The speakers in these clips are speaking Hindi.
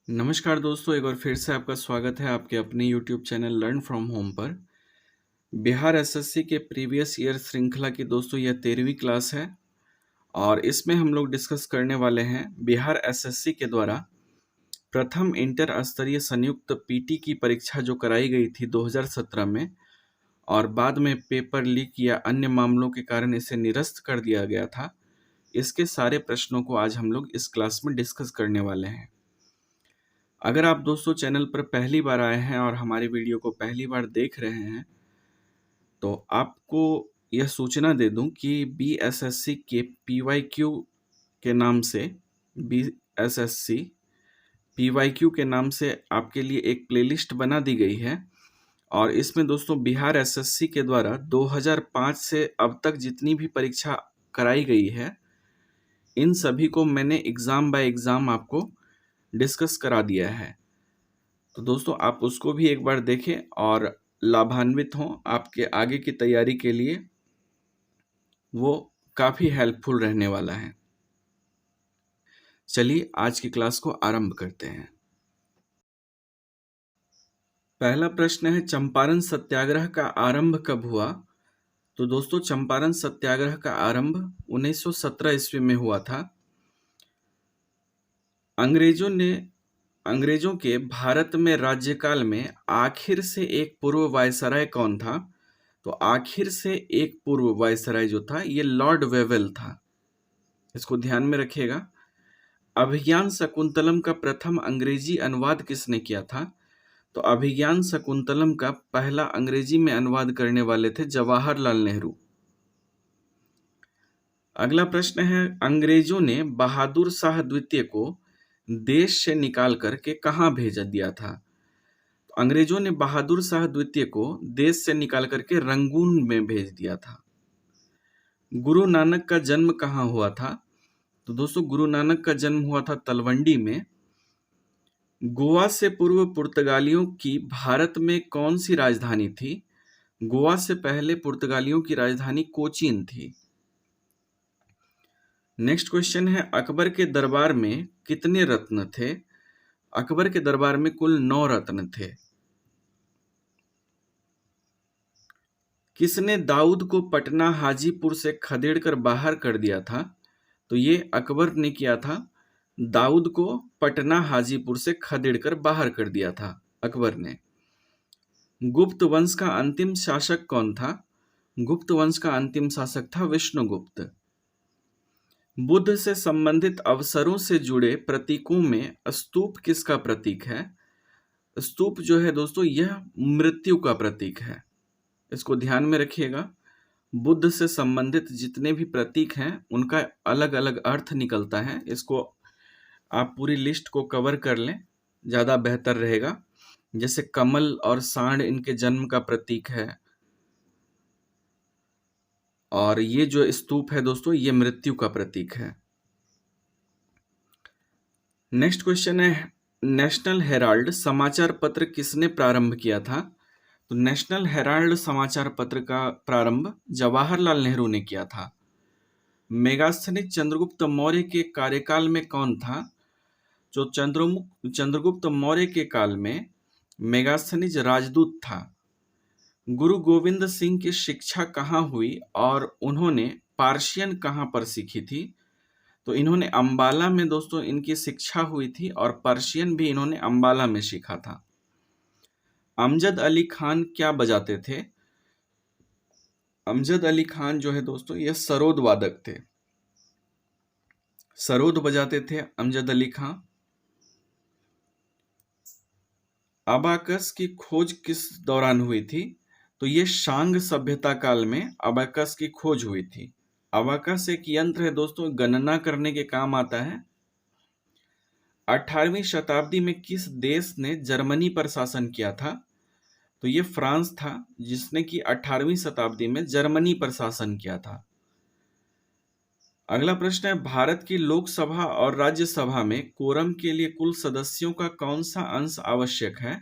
नमस्कार दोस्तों, एक बार फिर से आपका स्वागत है आपके अपने YouTube channel learn from home पर। बिहार एसएससी के प्रीवियस ईयर श्रृंखला की दोस्तों यह 13वीं क्लास है और इसमें हम लोग डिस्कस करने वाले हैं बिहार एसएससी के द्वारा प्रथम इंटर स्तरीय संयुक्त पीटी की परीक्षा जो कराई गई थी 2017 में और बाद में पेपर लीक या अन्य मामलों के कारण इसे निरस्त कर दिया गया था। इसके सारे प्रश्नों को आज हम लोग इस क्लास में डिस्कस करने वाले हैं। अगर आप दोस्तों चैनल पर पहली बार आए हैं और हमारी वीडियो को पहली बार देख रहे हैं तो आपको यह सूचना दे दूं कि बीएसएससी के पीवाईक्यू के नाम से बीएसएससी पीवाईक्यू के नाम से आपके लिए एक प्लेलिस्ट बना दी गई है और इसमें दोस्तों बिहार एसएससी के द्वारा 2005 से अब तक जितनी भी परीक्षा कराई गई है इन सभी को मैंने एग्जाम बाय एग्जाम आपको डिस्कस करा दिया है। तो दोस्तों आप उसको भी एक बार देखें और लाभान्वित हों। आपके आगे की तैयारी के लिए वो काफ़ी हेल्पफुल रहने वाला है। चलिए आज की क्लास को आरंभ करते हैं। पहला प्रश्न है, चंपारण सत्याग्रह का आरंभ कब हुआ? तो दोस्तों चंपारण सत्याग्रह का आरंभ 1917 ईस्वी में हुआ था। अंग्रेजों के भारत में राज्यकाल में आखिर से एक पूर्व वायसराय कौन था? तो आखिर से एक पूर्व वायसराय जो था ये लॉर्ड वेवेल था। इसको ध्यान में रखिएगा। अभिज्ञान शकुंतलम का प्रथम अंग्रेजी अनुवाद किसने किया था? तो अभिज्ञान शकुंतलम का पहला अंग्रेजी में अनुवाद करने वाले थे जवाहरलाल नेहरू। अगला प्रश्न है, अंग्रेजों ने बहादुर शाह द्वितीय को देश से निकाल करके कहाँ भेज दिया था? तो अंग्रेजों ने बहादुर शाह द्वितीय को देश से निकाल करके रंगून में भेज दिया था। गुरु नानक का जन्म कहाँ हुआ था? तो दोस्तों गुरु नानक का जन्म हुआ था तलवंडी में। गोवा से पूर्व पुर्तगालियों की भारत में कौन सी राजधानी थी? गोवा से पहले पुर्तगालियों की राजधानी कोचीन थी। नेक्स्ट क्वेश्चन है, अकबर के दरबार में कितने रत्न थे? अकबर के दरबार में कुल 9 रत्न थे। किसने दाऊद को पटना हाजीपुर से खदेड़कर बाहर कर दिया था? तो ये अकबर ने किया था। दाऊद को पटना हाजीपुर से खदेड़कर बाहर कर दिया था अकबर ने। गुप्त वंश का अंतिम शासक कौन था? गुप्त वंश का अंतिम शासक था विष्णुगुप्त। बुद्ध से संबंधित अवसरों से जुड़े प्रतीकों में स्तूप किसका प्रतीक है? स्तूप जो है दोस्तों यह मृत्यु का प्रतीक है। इसको ध्यान में रखिएगा। बुद्ध से संबंधित जितने भी प्रतीक हैं उनका अलग अलग अर्थ निकलता है। इसको आप पूरी लिस्ट को कवर कर लें, ज़्यादा बेहतर रहेगा। जैसे कमल और सांड इनके जन्म का प्रतीक है और ये जो स्तूप है दोस्तों ये मृत्यु का प्रतीक है। नेक्स्ट क्वेश्चन है, नेशनल हेराल्ड समाचार पत्र किसने प्रारंभ किया था? तो नेशनल हेराल्ड समाचार पत्र का प्रारंभ जवाहरलाल नेहरू ने किया था। मेगास्थनीज चंद्रगुप्त मौर्य के कार्यकाल में कौन था? जो चंद्रगुप्त मौर्य के काल में मेगास्थनीज राजदूत था। गुरु गोविंद सिंह की शिक्षा कहाँ हुई और उन्होंने पार्शियन कहाँ पर सीखी थी? तो इन्होंने अंबाला में दोस्तों इनकी शिक्षा हुई थी और पर्शियन भी इन्होंने अंबाला में सीखा था। अमजद अली खान क्या बजाते थे? अमजद अली खान जो है दोस्तों ये सरोद वादक थे। सरोद बजाते थे अमजद अली खान। अबाकस की खोज किस दौरान हुई थी? तो ये शांग सभ्यता काल में अबाकस की खोज हुई थी। अबाकस एक यंत्र है दोस्तों, गणना करने के काम आता है। 18वीं शताब्दी में किस देश ने जर्मनी पर शासन किया था? तो ये फ्रांस था जिसने कि 18वीं शताब्दी में जर्मनी पर शासन किया था। अगला प्रश्न है, भारत की लोकसभा और राज्यसभा में कोरम के लिए कुल सदस्यों का कौन सा अंश आवश्यक है?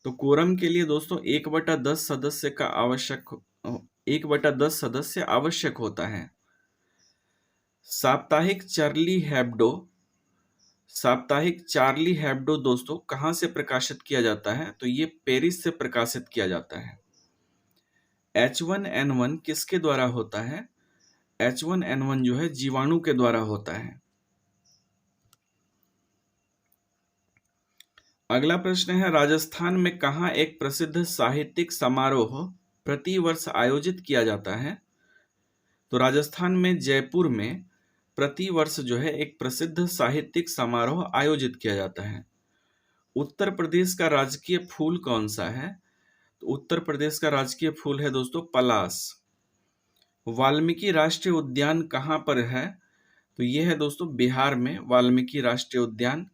तो कोरम के लिए दोस्तों 1/10 सदस्य का 1/10 सदस्य आवश्यक होता है। साप्ताहिक चार्ली हेब्डो साप्ताहिक चार्ली हेब्डो दोस्तों कहाँ से प्रकाशित किया जाता है? तो ये पेरिस से प्रकाशित किया जाता है। H1N1 किसके द्वारा होता है? H1N1 जो है जीवाणु के द्वारा होता है। अगला प्रश्न है, राजस्थान में कहाँ एक प्रसिद्ध साहित्यिक समारोह प्रति वर्ष आयोजित किया जाता है? तो राजस्थान में जयपुर में प्रति वर्ष जो है एक प्रसिद्ध साहित्यिक समारोह आयोजित किया जाता है। उत्तर प्रदेश का राजकीय फूल कौन सा है? तो उत्तर प्रदेश का राजकीय फूल है दोस्तों पलास। वाल्मीकि राष्ट्रीय उद्यान कहाँ पर है? तो ये है दोस्तों बिहार में वाल्मीकि राष्ट्रीय उद्यान।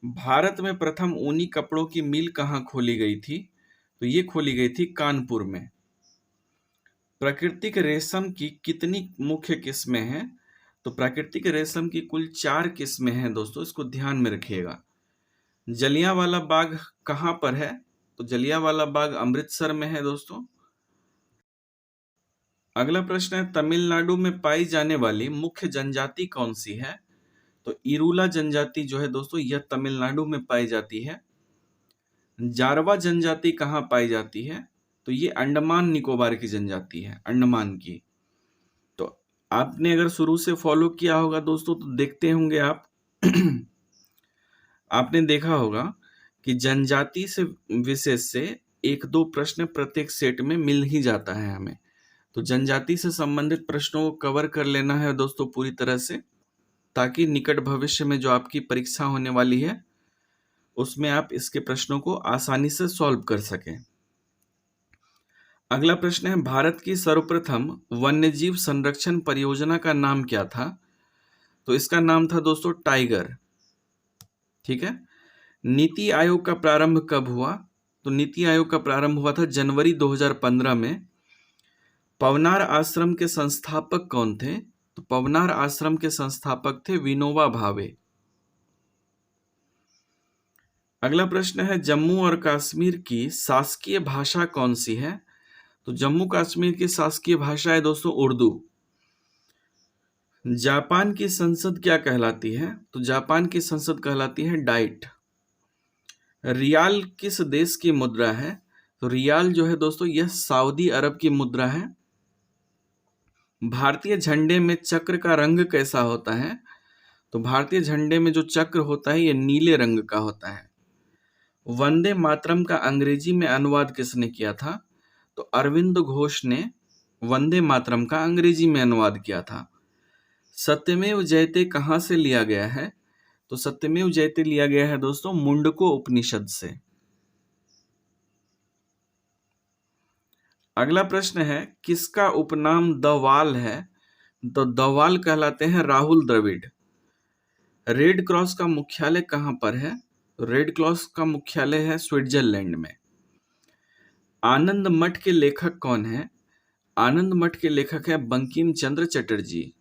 भारत में प्रथम ऊनी कपड़ों की मिल कहाँ खोली गई थी? तो ये खोली गई थी कानपुर में। प्राकृतिक रेशम की कितनी मुख्य किस्में हैं? तो प्राकृतिक रेशम की कुल 4 किस्में हैं दोस्तों, इसको ध्यान में रखिएगा। जलियांवाला बाग कहाँ पर है? तो जलियांवाला बाग अमृतसर में है दोस्तों। अगला प्रश्न है, तमिलनाडु में पाई जाने वाली मुख्य जनजाति कौन सी है? तो इरूला जनजाति जो है दोस्तों यह तमिलनाडु में पाई जाती है। जारवा जनजाति कहाँ पाई जाती है? तो ये अंडमान निकोबार की जनजाति है, अंडमान की। तो आपने अगर शुरू से फॉलो किया होगा दोस्तों तो देखते होंगे आप आपने देखा होगा कि जनजाति से विशेष से 1-2 प्रश्न प्रत्येक सेट में मिल ही जाता है हमें। तो जनजाति से संबंधित प्रश्नों को कवर कर लेना है दोस्तों पूरी तरह से, ताकि निकट भविष्य में जो आपकी परीक्षा होने वाली है उसमें आप इसके प्रश्नों को आसानी से सॉल्व कर सकें। अगला प्रश्न है, भारत की सर्वप्रथम वन्यजीव संरक्षण परियोजना का नाम क्या था? तो इसका नाम था दोस्तों टाइगर। ठीक है। नीति आयोग का प्रारंभ कब हुआ? तो नीति आयोग का प्रारंभ हुआ था जनवरी 2015 में। पवनार आश्रम के संस्थापक कौन थे? तो पवनार आश्रम के संस्थापक थे विनोबा भावे। अगला प्रश्न है, जम्मू और कश्मीर की शासकीय भाषा कौन सी है? तो जम्मू कश्मीर की शासकीय भाषा है दोस्तों उर्दू। जापान की संसद क्या कहलाती है? तो जापान की संसद कहलाती है डाइट। रियाल किस देश की मुद्रा है? तो रियाल जो है दोस्तों यह सऊदी अरब की मुद्रा है। भारतीय झंडे में चक्र का रंग कैसा होता है? तो भारतीय झंडे में जो चक्र होता है यह नीले रंग का होता है। वंदे मातरम का अंग्रेजी में अनुवाद किसने किया था? तो अरविंद घोष ने वंदे मातरम का अंग्रेजी में अनुवाद किया था। सत्यमेव जयते कहाँ से लिया गया है? तो सत्यमेव जयते लिया गया है दोस्तों मुंडको उपनिषद से। अगला प्रश्न है, किसका उपनाम द वाल है? तो द वाल कहलाते हैं राहुल द्रविड़। रेड क्रॉस का मुख्यालय कहाँ पर है? रेड क्रॉस का मुख्यालय है स्विट्जरलैंड में। आनंद मठ के लेखक कौन है? आनंद मठ के लेखक है Bankim Chandra Chatterjee.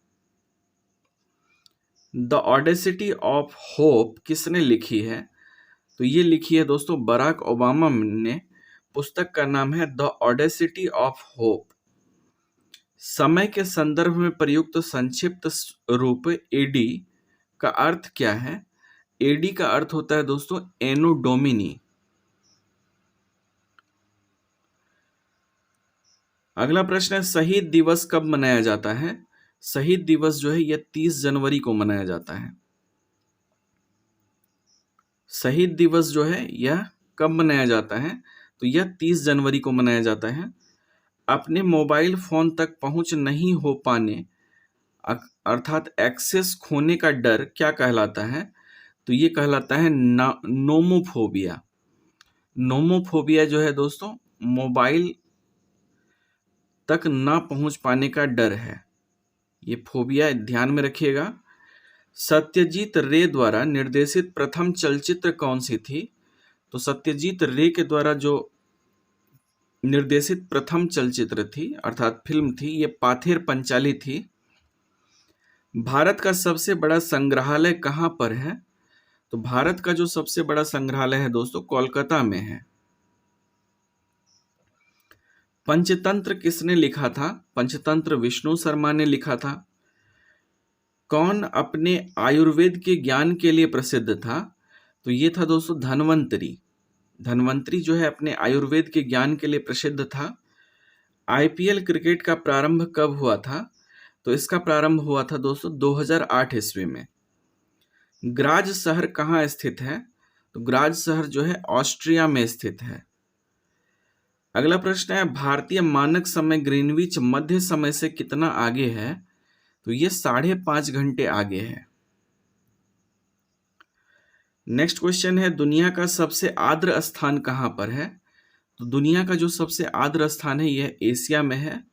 The audacity of hope किसने लिखी है? तो ये लिखी है दोस्तों बराक ओबामा ने। पुस्तक का नाम है द ऑडेसिटी ऑफ होप। समय के संदर्भ में प्रयुक्त संक्षिप्त रूप एडी का अर्थ क्या है? एडी का अर्थ होता है दोस्तों एनो डोमिनी। अगला प्रश्न है, शहीद दिवस कब मनाया जाता है? शहीद दिवस जो है यह 30 जनवरी को मनाया जाता है। शहीद दिवस जो है यह कब मनाया जाता है? तो यह 30 जनवरी को मनाया जाता है। अपने मोबाइल फोन तक पहुंच नहीं हो पाने अर्थात एक्सेस खोने का डर क्या कहलाता है? तो ये कहलाता है नोमोफोबिया। नोमोफोबिया जो है दोस्तों मोबाइल तक ना पहुंच पाने का डर है, ये फोबिया ध्यान में रखिएगा। सत्यजीत रे द्वारा निर्देशित प्रथम चलचित्र कौन सी थी? तो सत्यजीत रे के द्वारा जो निर्देशित प्रथम चलचित्र थी अर्थात फिल्म थी ये पाथेर पंचाली थी। भारत का सबसे बड़ा संग्रहालय कहाँ पर है? तो भारत का जो सबसे बड़ा संग्रहालय है दोस्तों कोलकाता में है। पंचतंत्र किसने लिखा था? पंचतंत्र विष्णु शर्मा ने लिखा था। कौन अपने आयुर्वेद के ज्ञान के लिए प्रसिद्ध था? तो ये था दोस्तों धन्वंतरी। धन्वंतरी जो है अपने आयुर्वेद के ज्ञान के लिए प्रसिद्ध था। आईपीएल क्रिकेट का प्रारंभ कब हुआ था? तो इसका प्रारंभ हुआ था दोस्तों 2008 ईस्वी में। ग्राज शहर कहाँ स्थित है? तो ग्राज शहर जो है ऑस्ट्रिया में स्थित है। अगला प्रश्न है, भारतीय मानक समय ग्रीनविच मध्य समय से कितना आगे है? तो ये 5.5 घंटे आगे है। नेक्स्ट क्वेश्चन है, दुनिया का सबसे आर्द्र स्थान कहाँ पर है? तो दुनिया का जो सबसे आर्द्र स्थान है यह एशिया में है।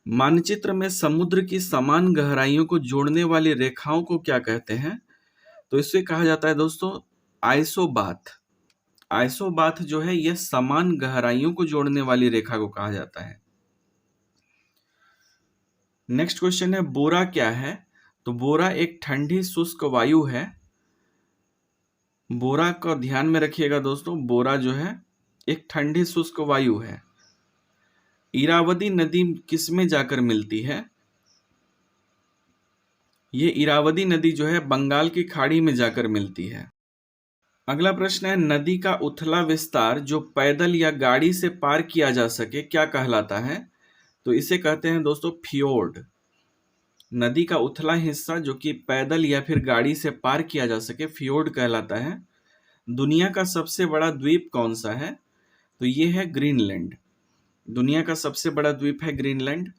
मानचित्र में समुद्र की समान गहराइयों को जोड़ने वाली रेखाओं को क्या कहते हैं? तो इसे कहा जाता है दोस्तों आइसोबाथ। आइसोबाथ जो है यह समान गहराइयों को जोड़ने वाली रेखा को कहा जाता है। नेक्स्ट क्वेश्चन है, बोरा क्या है? तो बोरा एक ठंडी शुष्क वायु है। बोरा को ध्यान में रखिएगा दोस्तों, बोरा जो है एक ठंडी शुष्क वायु है। इरावदी नदी किस में जाकर मिलती है? ये इरावदी नदी जो है बंगाल की खाड़ी में जाकर मिलती है। अगला प्रश्न है, नदी का उथला विस्तार जो पैदल या गाड़ी से पार किया जा सके क्या कहलाता है? तो इसे कहते हैं दोस्तों फियोर्ड। नदी का उथला हिस्सा जो कि पैदल या फिर गाड़ी से पार किया जा सके फियोर्ड कहलाता है। दुनिया का सबसे बड़ा द्वीप कौन सा है? तो ये है ग्रीनलैंड। दुनिया का सबसे बड़ा द्वीप है ग्रीनलैंड।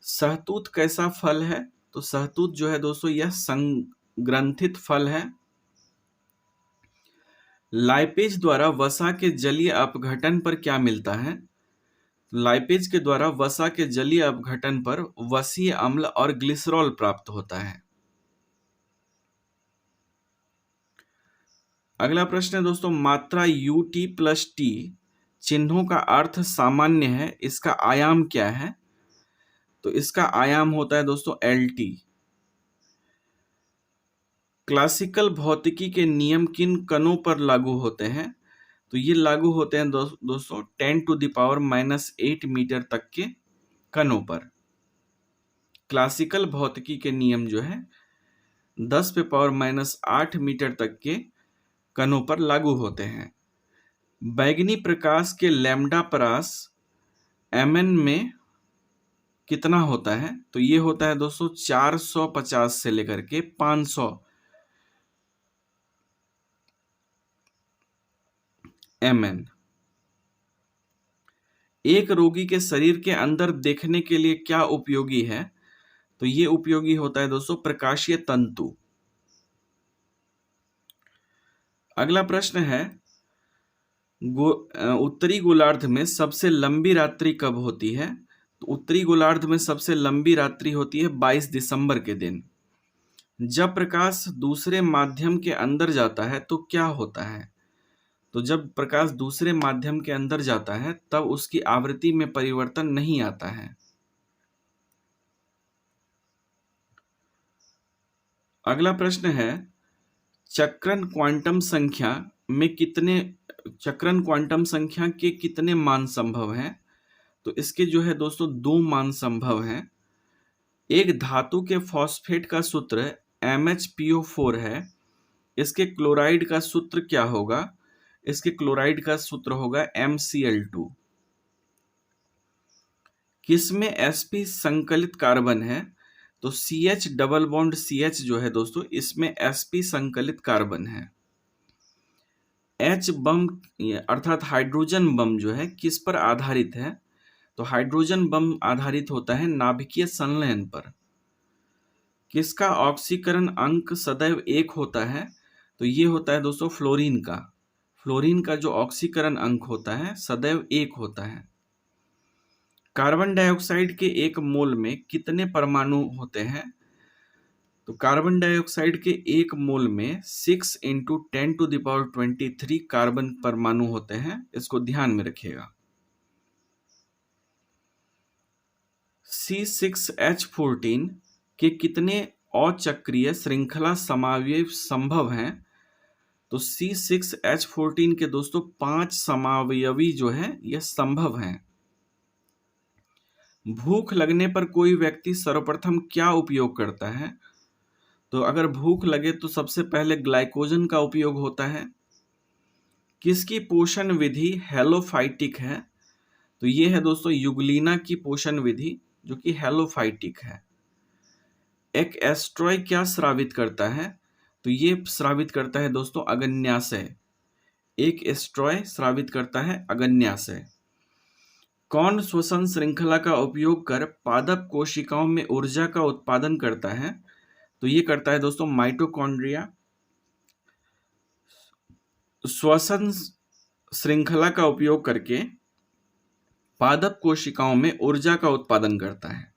सहतूत कैसा फल है? तो सहतूत जो है दोस्तों यह संग्रंथित फल है। लाइपेज द्वारा वसा के जलीय अपघटन पर क्या मिलता है? लाइपेज के द्वारा वसा के जलीय अपघटन पर वसीय अम्ल और ग्लिसरॉल प्राप्त होता है। अगला प्रश्न है दोस्तों, मात्रा UT प्लस T चिन्हों का अर्थ सामान्य है, इसका आयाम क्या है? तो इसका आयाम होता है दोस्तों LT। क्लासिकल भौतिकी के नियम किन कणों पर लागू होते हैं? तो ये लागू होते हैं दोस्तों 10⁻⁻8 मीटर तक के कणों पर। क्लासिकल भौतिकी के नियम जो है 10⁻⁻8 मीटर तक के कणों पर लागू होते हैं। बैगनी प्रकाश के लैम्डा परास Mn में कितना होता है? तो ये होता है दोस्तों 450 से लेकर के 500 Mn। एक रोगी के शरीर के अंदर देखने के लिए क्या उपयोगी है? तो ये उपयोगी होता है दोस्तों प्रकाशीय तंतु। अगला प्रश्न है, उत्तरी गोलार्ध में सबसे लंबी रात्रि कब होती है? तो उत्तरी गोलार्ध में सबसे लंबी रात्रि होती है 22 दिसंबर के दिन। जब प्रकाश दूसरे माध्यम के अंदर जाता है तो क्या होता है? तो जब प्रकाश दूसरे माध्यम के अंदर जाता है तब उसकी आवृत्ति में परिवर्तन नहीं आता है। अगला प्रश्न है, चक्रण क्वांटम संख्या के कितने मान संभव हैं? तो इसके जो है दोस्तों 2 मान संभव हैं। एक धातु के फॉस्फेट का सूत्र MHPO4 है। इसके क्लोराइड का सूत्र क्या होगा? इसके क्लोराइड का सूत्र होगा MCl2। किसमें sp संकलित कार्बन है? तो CH डबल बॉन्ड CH जो है दोस्तों इसमें sp संकलित कार्बन है। H बम अर्थात हाइड्रोजन बम जो है किस पर आधारित है? तो हाइड्रोजन बम आधारित होता है नाभिकीय संलयन पर। किसका ऑक्सीकरण अंक सदैव 1 होता है? तो ये होता है दोस्तों फ्लोरीन का। फ्लोरीन का जो ऑक्सीकरण अंक होता है सदैव 1 होता है। कार्बन डाइऑक्साइड के 1 मोल में कितने परमाणु होते हैं? तो कार्बन डाइऑक्साइड के 1 मोल में 6 × 10⁻23 कार्बन परमाणु होते हैं, इसको ध्यान में रखिएगा। C6H14 के कितने अचक्रीय श्रृंखला समावयव संभव हैं? तो C6H14 के दोस्तों 5 समावयवी जो है यह संभव हैं। भूख लगने पर कोई व्यक्ति सर्वप्रथम क्या उपयोग करता है? तो अगर भूख लगे तो सबसे पहले ग्लाइकोजन का उपयोग होता है। किसकी पोषण विधि हेलोफाइटिक है? तो ये है दोस्तों युगलीना की पोषण विधि, जो कि हेलोफाइटिक है। एक एस्ट्रॉय क्या स्रावित करता है? तो ये स्रावित करता है दोस्तों अग्न्याशय। एक एस्ट्रॉय स्रावित करता है अग्न्याशय। कौन श्वसन श्रृंखला का उपयोग कर पादप कोशिकाओं में ऊर्जा का उत्पादन करता है? तो ये करता है दोस्तों माइटोकॉन्ड्रिया। श्वसन श्रृंखला का उपयोग करके पादप कोशिकाओं में ऊर्जा का उत्पादन करता है।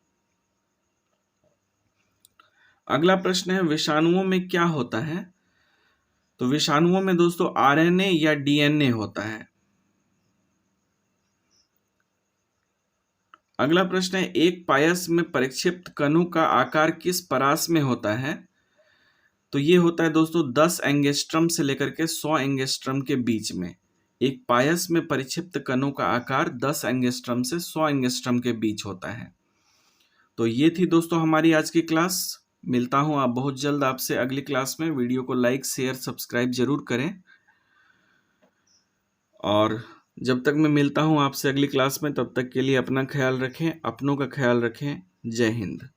अगला प्रश्न है विषाणुओं में क्या होता है? तो विषाणुओं में दोस्तों आरएनए या डीएनए होता है। अगला प्रश्न है एक पायस में परिक्षिप्त कणों का आकार किस परास में होता है? तो ये होता है दोस्तों 10 एंगस्ट्रम से लेकर के 100 एंगस्ट्रम के बीच में। एक पायस में परिक्षिप्त कणों का आकार 10 एंगस्ट्रम से 100 एंगस्ट्रम के बीच होता है। तो ये थी दोस्तों हमारी आज की क्लास। मिलता हूं आप बहुत जल्द आपसे अगली क्लास में। वीडियो को लाइक शेयर सब्सक्राइब जरूर करें। और जब तक मैं मिलता हूं आपसे अगली क्लास में, तब तक के लिए अपना ख्याल रखें, अपनों का ख्याल रखें। जय हिंद।